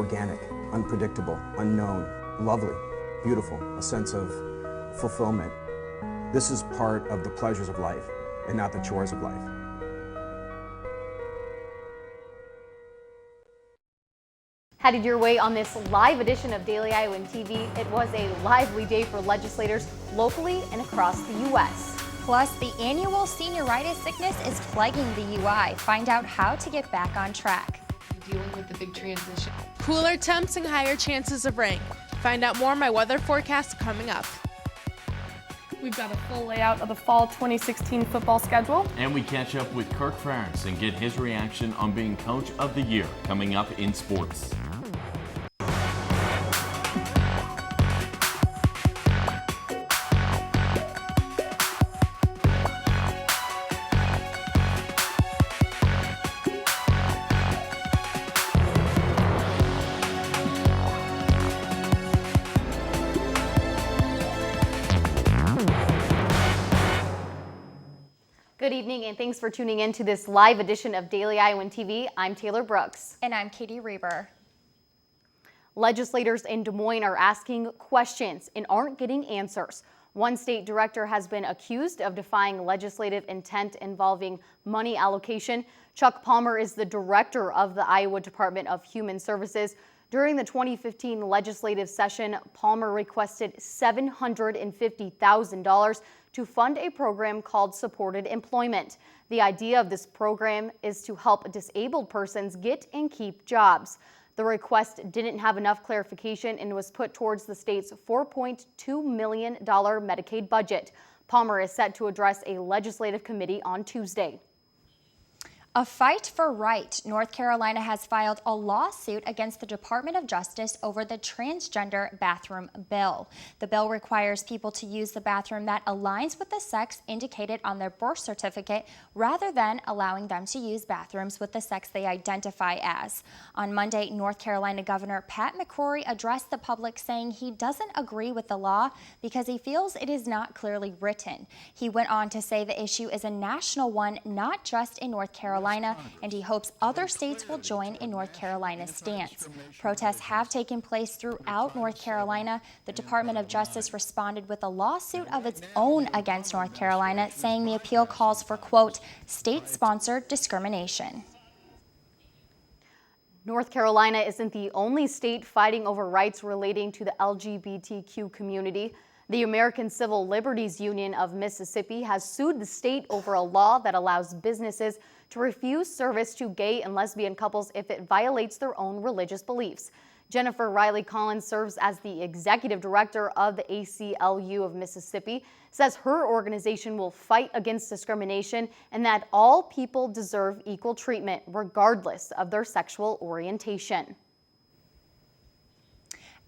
organic, unpredictable, unknown, lovely, beautiful, a sense of fulfillment. This is part of the pleasures of life and not the chores of life. Headed your way on this live edition of Daily Iowan TV. It was a lively day for legislators locally and across the U.S. Plus, the annual senioritis sickness is plaguing the UI. Find out how to get back on track. Dealing with the big transition. Cooler temps and higher chances of rain. Find out more on my weather forecast coming up. We've got a full layout of the fall 2016 football schedule. And we catch up with Kirk Ferentz and get his reaction on being Coach of the Year coming up in sports. Good evening and thanks for tuning in to this live edition of Daily Iowan TV. I'm Taylor Brooks. And I'm Katie Reber. Legislators in Des Moines are asking questions and aren't getting answers. One state director has been accused of defying legislative intent involving money allocation. Chuck Palmer is the director of the Iowa Department of Human Services. During the 2015 legislative session, Palmer requested $750,000 to fund a program called Supported Employment. The idea of this program is to help disabled persons get and keep jobs. The request didn't have enough clarification and was put towards the state's $4.2 million Medicaid budget. Palmer is set to address a legislative committee on Tuesday. A fight for right. North Carolina has filed a lawsuit against the Department of Justice over the transgender bathroom bill. The bill requires people to use the bathroom that aligns with the sex indicated on their birth certificate rather than allowing them to use bathrooms with the sex they identify as. On Monday, North Carolina Governor Pat McCrory addressed the public saying he doesn't agree with the law because he feels it is not clearly written. He went on to say the issue is a national one, not just in North Carolina, and he hopes other states will join in North Carolina's stance. Protests have taken place throughout North Carolina. The Department of Justice responded with a lawsuit of its own against North Carolina, saying the appeal calls for, quote, state-sponsored discrimination. North Carolina isn't the only state fighting over rights relating to the LGBTQ community. The American Civil Liberties Union of Mississippi has sued the state over a law that allows businesses to refuse service to gay and lesbian couples if it violates their own religious beliefs. Jennifer Riley Collins serves as the executive director of the ACLU of Mississippi, says her organization will fight against discrimination and that all people deserve equal treatment regardless of their sexual orientation.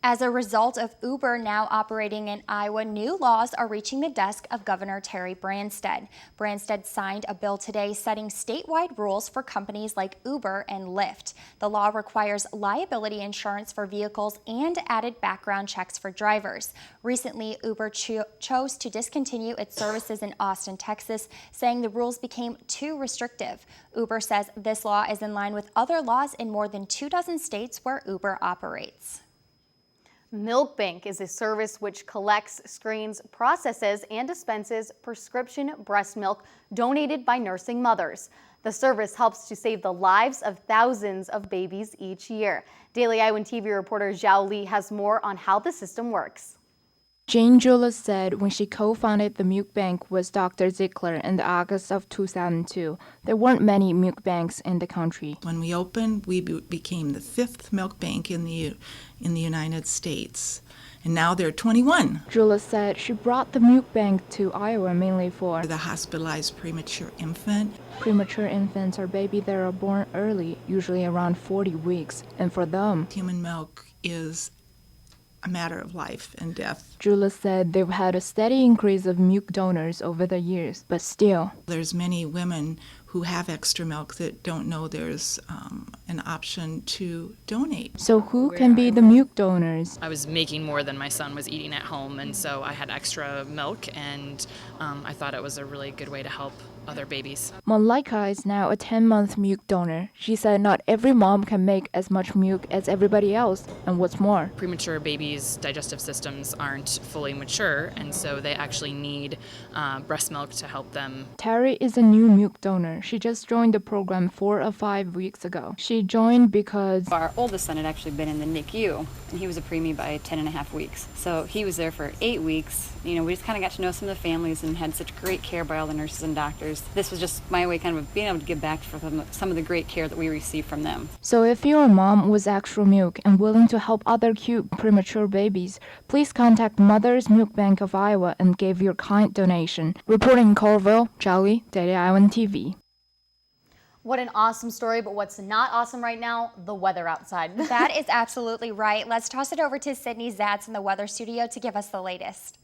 As a result of Uber now operating in Iowa, new laws are reaching the desk of Governor Terry Branstad. Branstad signed a bill today setting statewide rules for companies like Uber and Lyft. The law requires liability insurance for vehicles and added background checks for drivers. Recently, Uber chose to discontinue its services in Austin, Texas, saying the rules became too restrictive. Uber says this law is in line with other laws in more than 24 states where Uber operates. Milk Bank is a service which collects, screens, processes, and dispenses prescription breast milk donated by nursing mothers. The service helps to save the lives of thousands of babies each year. Daily Iowan TV reporter Zhao Li has more on how the system works. Jane Julius said when she co-founded the milk bank with Dr. Ziegler in the August of 2002, there weren't many milk banks in the country. When we opened, we became the 5th milk bank in the United States, and now there are 21. Julius said she brought the milk bank to Iowa mainly for the hospitalized premature infant. Premature infants are babies that are born early, usually around 40 weeks, and for them, human milk is a matter of life and death. Julius said they've had a steady increase of milk donors over the years, but still, there's many women who have extra milk that don't know there's an option to donate. So who can be the milk donors? I was making more than my son was eating at home, and so I had extra milk, and I thought it was a really good way to help other babies. Malaika is now a 10-month milk donor. She said not every mom can make as much milk as everybody else, and what's more, Premature babies' digestive systems aren't fully mature, and so they actually need breast milk to help them. Terry is a new milk donor. She just joined the program 4 or 5 weeks ago. She joined because our oldest son had actually been in the NICU, and he was a preemie by 10 and a half weeks. So he was there for 8 weeks. You know, we just kind of got to know some of the families and had such great care by all the nurses and doctors. This was just my way kind of being able to give back for some of the great care that we received from them. So if your mom was actual milk and willing to help other cute premature babies, please contact Mother's Milk Bank of Iowa and give your kind donation. Reporting in Colville, Jolly, Daily Iowan TV. What an awesome story, but what's not awesome right now, the weather outside. That is absolutely right. Let's toss it over to Sydney Zatz in the weather studio to give us the latest.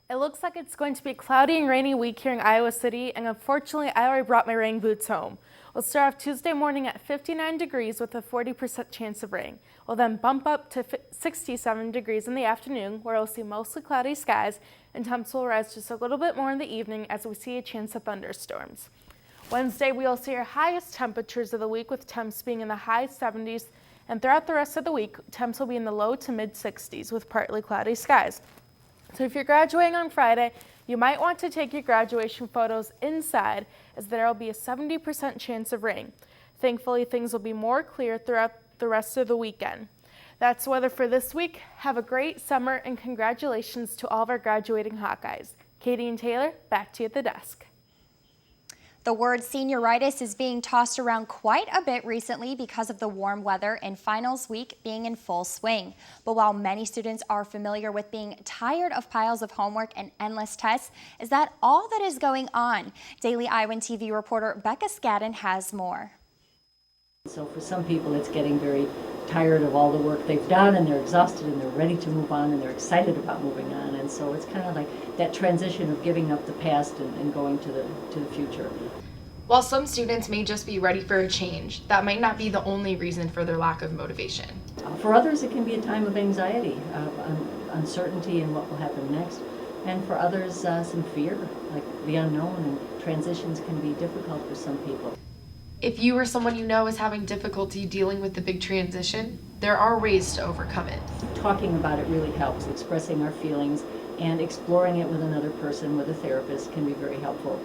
It looks like it's going to be a cloudy and rainy week here in Iowa City, and unfortunately, I already brought my rain boots home. We'll start off Tuesday morning at 59 degrees with a 40% chance of rain. We'll then bump up to 67 degrees in the afternoon, where we'll see mostly cloudy skies, and temps will rise just a little bit more in the evening as we see a chance of thunderstorms. Wednesday, we will see our highest temperatures of the week, with temps being in the high 70s, and throughout the rest of the week, temps will be in the low to mid 60s with partly cloudy skies. So if you're graduating on Friday, you might want to take your graduation photos inside, as there will be a 70% chance of rain. Thankfully, things will be more clear throughout the rest of the weekend. That's the weather for this week. Have a great summer, and congratulations to all of our graduating Hawkeyes. Katie and Taylor, back to you at the desk. The word senioritis is being tossed around quite a bit recently because of the warm weather and finals week being in full swing. But while many students are familiar with being tired of piles of homework and endless tests, is that all that is going on? Daily Iowan TV reporter Becca Skadden has more. So for some people, it's getting very tired of all the work they've done, and they're exhausted and they're ready to move on, and they're excited about moving on. And so it's kind of like that transition of giving up the past and going to the future. While some students may just be ready for a change, that might not be the only reason for their lack of motivation. For others, it can be a time of anxiety, uncertainty in what will happen next. And for others, some fear, like the unknown, and transitions can be difficult for some people. If you or someone you know is having difficulty dealing with the big transition, there are ways to overcome it. Talking about it really helps. Expressing our feelings and exploring it with another person, with a therapist, can be very helpful.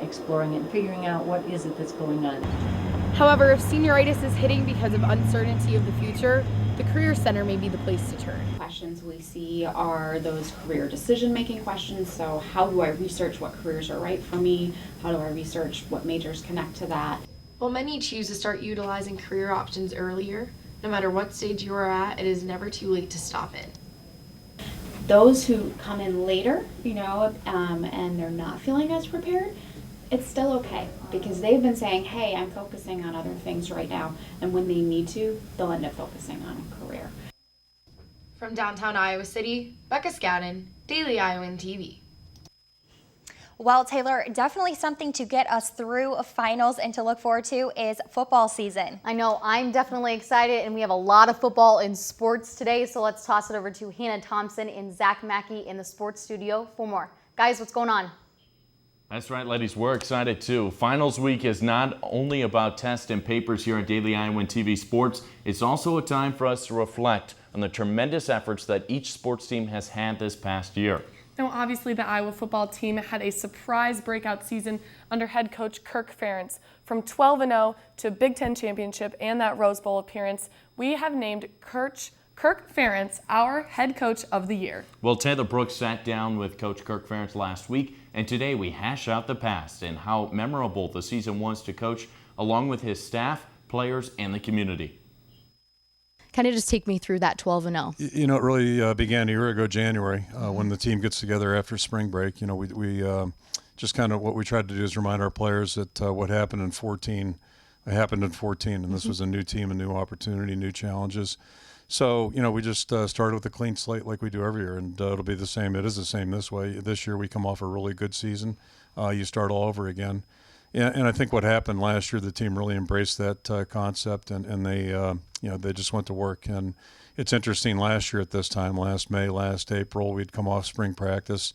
Exploring it and figuring out what is it that's going on. However, if senioritis is hitting because of uncertainty of the future, the Career Center may be the place to turn. Questions we see are those career decision-making questions. So how do I research what careers are right for me? How do I research what majors connect to that? While many choose to start utilizing career options earlier, no matter what stage you are at, it is never too late to stop it. Those who come in later, and they're not feeling as prepared, it's still okay, because they've been saying, hey, I'm focusing on other things right now, and when they need to, they'll end up focusing on a career. From downtown Iowa City, Becca Skadden, Daily Iowan TV. Well, Taylor, definitely something to get us through finals and to look forward to is football season. I know, I'm definitely excited, and we have a lot of football in sports today, so let's toss it over to Hannah Thompson and Zach Mackey in the sports studio for more. Guys, what's going on? That's right, ladies. We're excited too. Finals week is not only about tests and papers here at Daily Iowan TV Sports. It's also a time for us to reflect on the tremendous efforts that each sports team has had this past year. Now, obviously, the Iowa football team had a surprise breakout season under head coach Kirk Ferentz. From 12-0 to a Big Ten championship and that Rose Bowl appearance, we have named Kirk Ferentz our head coach of the year. Well, Taylor Brooks sat down with Coach Kirk Ferentz last week, and today we hash out the past and how memorable the season was to coach, along with his staff, players, and the community. Kind of just take me through that 12-0. You know, it really began a year ago, January, when the team gets together after spring break. You know, we just kind of what we tried to do is remind our players that what happened in 14 happened in 14, and this was a new team, a new opportunity, new challenges. So, you know, we just started with a clean slate like we do every year, and it'll be the same. It is the same this way. This year we come off a really good season. You start all over again. And I think what happened last year, the team really embraced that concept, and they, they just went to work. And it's interesting, last year at this time, last May, last April, we'd come off spring practice.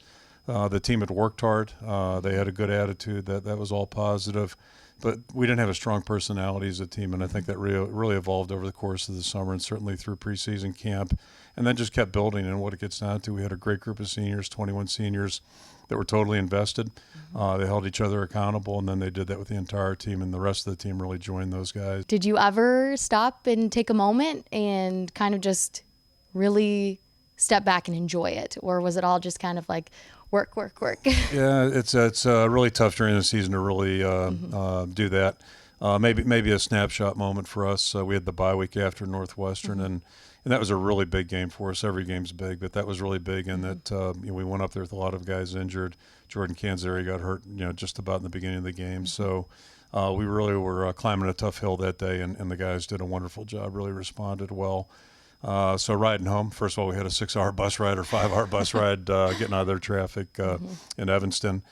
The team had worked hard. They had a good attitude. That was all positive. But we didn't have a strong personality as a team, and I think that really evolved over the course of the summer and certainly through preseason camp, and then just kept building. And what it gets down to, we had a great group of seniors, 21 seniors, that were totally invested. They held each other accountable, and then they did that with the entire team, and the rest of the team really joined those guys. Did you ever stop and take a moment and kind of just really step back and enjoy it? Or was it all just kind of like work? Yeah, it's really tough during the season to really do that. Maybe a snapshot moment for us. We had the bye week after Northwestern, and that was a really big game for us. Every game's big, but that was really big in that we went up there with a lot of guys injured. Jordan Canzeri got hurt, just about in the beginning of the game. So we really were climbing a tough hill that day, and the guys did a wonderful job, really responded well. So riding home, first of all, we had a 6-hour bus ride or 5-hour bus ride getting out of their traffic in Evanston.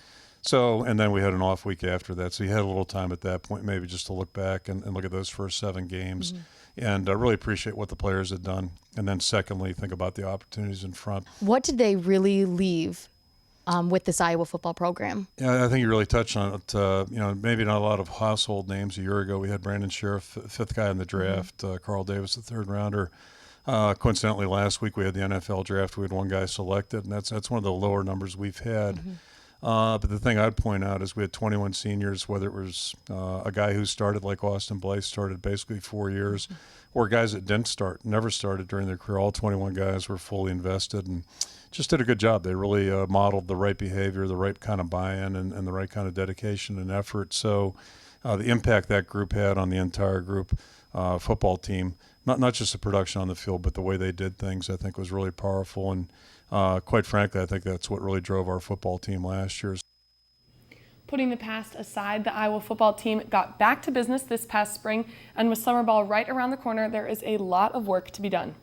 So, and then we had an off week after that. So you had a little time at that point maybe just to look back and look at those first 7 games and really appreciate what the players had done. And then secondly, think about the opportunities in front. What did they really leave with this Iowa football program? Yeah, I think you really touched on it. Maybe not a lot of household names. A year ago, we had Brandon Sheriff, 5th guy in the draft, Carl Davis, the 3rd rounder. Coincidentally, last week we had the NFL draft. We had 1 guy selected, and that's one of the lower numbers we've had. But the thing I'd point out is we had 21 seniors, whether it was a guy who started like Austin Blythe, started basically 4 years, or guys that didn't start, never started during their career. All 21 guys were fully invested and just did a good job. They really modeled the right behavior, the right kind of buy-in, and the right kind of dedication and effort. So the impact that group had on the entire group football team, not just the production on the field, but the way they did things, I think was really powerful. And quite frankly, I think that's what really drove our football team last year. Putting the past aside, the Iowa football team got back to business this past spring, and with summer ball right around the corner, there is a lot of work to be done.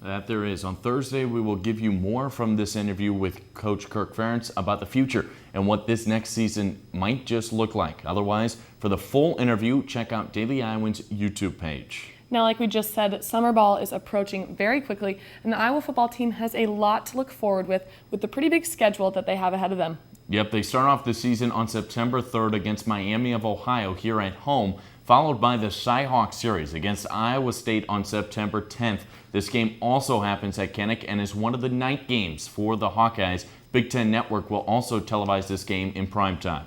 That there is. On Thursday, we will give you more from this interview with Coach Kirk Ferentz about the future and what this next season might just look like. Otherwise, for the full interview, check out Daily Iowan's YouTube page. Now, like we just said, summer ball is approaching very quickly, and the Iowa football team has a lot to look forward with the pretty big schedule that they have ahead of them. Yep, they start off the season on September 3rd against Miami of Ohio here at home, followed by the Cy-Hawk series against Iowa State on September 10th. This game also happens at Kinnick and is one of the night games for the Hawkeyes. Big Ten Network will also televise this game in primetime.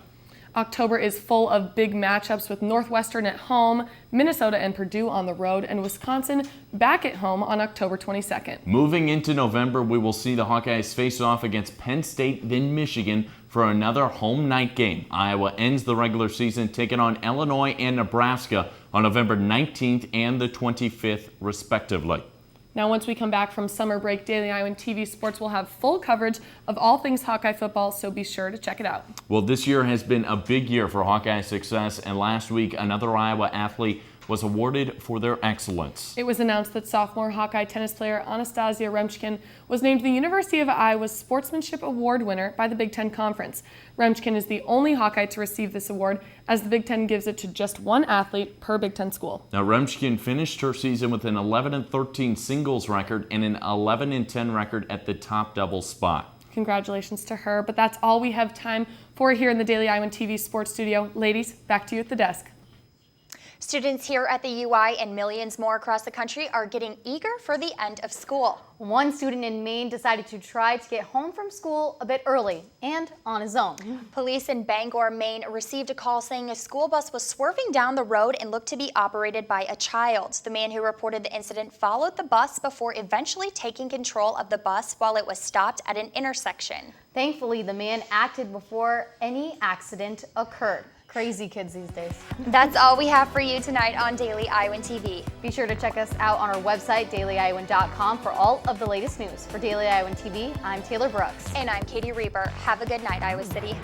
October is full of big matchups with Northwestern at home, Minnesota and Purdue on the road, and Wisconsin back at home on October 22nd. Moving into November, we will see the Hawkeyes face off against Penn State, then Michigan for another home night game. Iowa ends the regular season taking on Illinois and Nebraska on November 19th and the 25th, respectively. Now, once we come back from summer break, Daily Iowan TV Sports will have full coverage of all things Hawkeye football, so be sure to check it out. Well, this year has been a big year for Hawkeye success, and last week another Iowa athlete was awarded for their excellence. It was announced that sophomore Hawkeye tennis player Anastasia Remchkin was named the University of Iowa's Sportsmanship Award winner by the Big Ten Conference. Remchkin is the only Hawkeye to receive this award, as the Big Ten gives it to just one athlete per Big Ten school. Now, Remchkin finished her season with an 11-13 singles record and an 11-10 record at the top doubles spot. Congratulations to her, but that's all we have time for here in the Daily Iowan TV Sports Studio. Ladies, back to you at the desk. Students here at the UI and millions more across the country are getting eager for the end of school. One student in Maine decided to try to get home from school a bit early and on his own. Police in Bangor, Maine received a call saying a school bus was swerving down the road and looked to be operated by a child. The man who reported the incident followed the bus before eventually taking control of the bus while it was stopped at an intersection. Thankfully, the man acted before any accident occurred. Crazy kids these days. That's all we have for you tonight on Daily Iowan TV. Be sure to check us out on our website, dailyiowan.com, for all of the latest news. For Daily Iowan TV, I'm Taylor Brooks. And I'm Katie Reber. Have a good night, Iowa City.